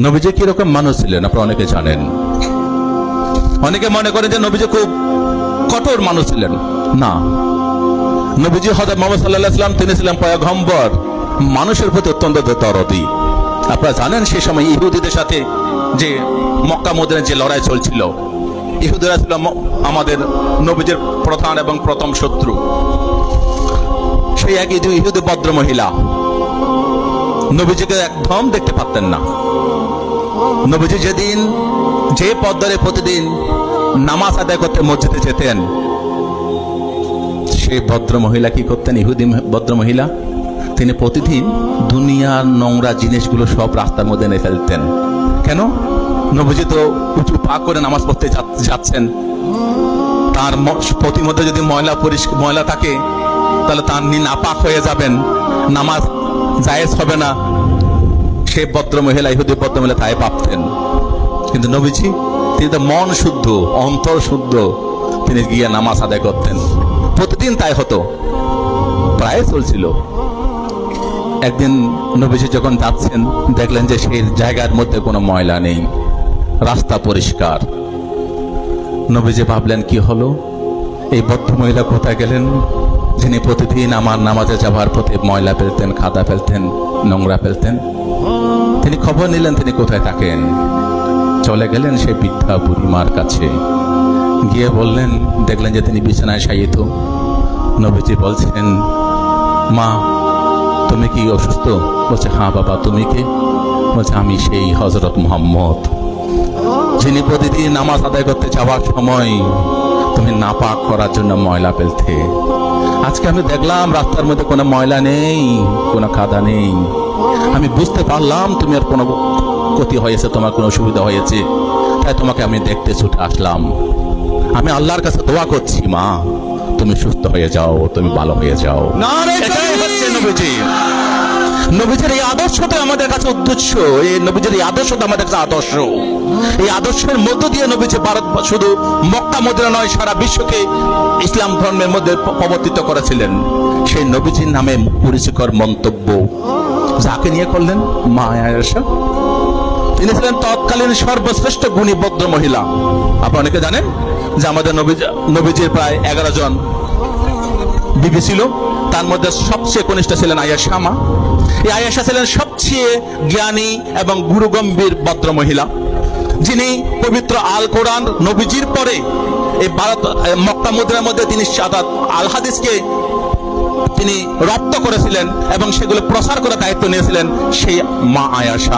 নবীজি কিরকম মানুষ ছিলেন আপনারা অনেকে জানেন। অনেকে মনে করেন যে নবীজি খুব কঠোর মানুষ ছিলেন। না, নবীজি হযরত মুহাম্মদ সাল্লাল্লাহু আলাইহি ওয়াসাল্লাম তিনি ছিলেন পয়গম্বর, মানুষের প্রতি অত্যন্ত দরদি। আপনারা জানেন সেই সময় ইহুদিদের সাথে যে মক্কা মদিনার যে লড়াই চলছিল, ইহুদিরা ছিল আমাদের নবীজির প্রধান এবং প্রথম শত্রু। সেই এক ইহুদি ভদ্র মহিলা নবীজিকে একদম দেখতে পারতেন না। নবীজি যেদিন যে পথ ধরে প্রতিদিন নামাজ আদায় করতে মসজিদে যেতেন, সেই ভদ্র মহিলা কি করতেন? ইহুদি ভদ্র মহিলা তিনি প্রতিদিন দুনিয়ার নোংরা জিনিসগুলো সব রাস্তার মধ্যে এনে ফেলতেন। কেন? নবীজি তো উঁচু পা করে নামাজ পড়তে যাচ্ছেন, তার প্রতিমধ্যে যদি ময়লা থাকে তাহলে তার নাপাক হয়ে যাবেন, নামাজ জায়েজ হবে না। সে ভদ্র মহিলা, ইহুদি ভদ্র মহিলা তাই ভাবতেন। কিন্তু নবীজি তিনি তো মন শুদ্ধ, অন্তর শুদ্ধ, তিনি গিয়ে নামাজ আদায় করতেন। প্রতিদিন তাই হতো, প্রায় চলছিল। একদিন নবীজি যখন যাচ্ছেন, দেখলেন যে সেই জায়গার মধ্যে কোনো ময়লা নেই, রাস্তা পরিষ্কার। নবীজি ভাবলেন কি হলো, এই ভদ্র মহিলা কোথায় গেলেন, যিনি প্রতিদিন আমার নামাজে যাওয়ার পথে ময়লা ফেলতেন, খাদা ফেলতেন, নোংরা ফেলতেন। তিনি খবর নিলেন তিনি কোথায় থাকেন। চলে গেলেন সেই বৃদ্ধা বুড়িমার কাছে, গিয়ে বললেন, দেখলেন যে তিনি বিছানায় শায়িত। নবীজি বলছেন, মা তুমি কি অসুস্থ? বলছে, হ্যাঁ বাবা, তুমি কে? বলছে, আমি সেই হযরত মুহাম্মদ, যিনি প্রতিদিন নামাজ আদায় করতে যাওয়ার সময় তুমি নাপাক করার জন্য ময়লা ফেলতে। আজকে আমি দেখলাম রাস্তার মধ্যে কোনো ময়লা নেই, কোনো কাদা নেই। আমি বুঝতে পারলাম তুমি আর কোনো ক্ষতি হয়েছে, তোমার কোনো অসুবিধা হয়েছে, তাই তোমাকে আমি দেখতে ছুটে আসলাম। আমি আল্লাহর কাছে দোয়া করছি, মা তুমি সুস্থ হয়ে যাও, তুমি ভালো হয়ে যাও। এটাই হচ্ছে নবীজি। নবীজির এই আদর্শটা আমাদের কাছে উদ্দেশ্য, এই নবীজির এই আদর্শটা আমাদের কাছে আদর্শ। এই আদর্শের মধ্য দিয়ে নবীজি ভারত, শুধু মক্কা মদিনা নয়, সারা বিশ্বকে ইসলাম ধর্মের মধ্যে প্রবর্তিত করেছিলেন। সেই নবীজির নামে পরিচিকর মন্তব্য যাকে নিয়ে করলেন, মা আয়েশা। তিনি ছিলেন তৎকালীন সর্বশ্রেষ্ঠ গুণী ভদ্র মহিলা। আপনারা অনেকে জানেন যে আমাদের নবীজির প্রায় 11 জন বিবি ছিল, তার মধ্যে সবচেয়ে কনিষ্ঠ ছিলেন আয়েশা মা। এই আয়েশা ছিলেন সবচেয়ে জ্ঞানী এবং গুরুগম্ভীর ভদ্র মহিলা, যিনি পবিত্র আল কোরআন নবীজির পরে এই মক্কা মদিনার মধ্যে তিনি আল হাদিসকে তিনি রপ্ত করেছিলেন এবং সেগুলো প্রসার করার দায়িত্ব নিয়েছিলেন সেই মা আয়েশা।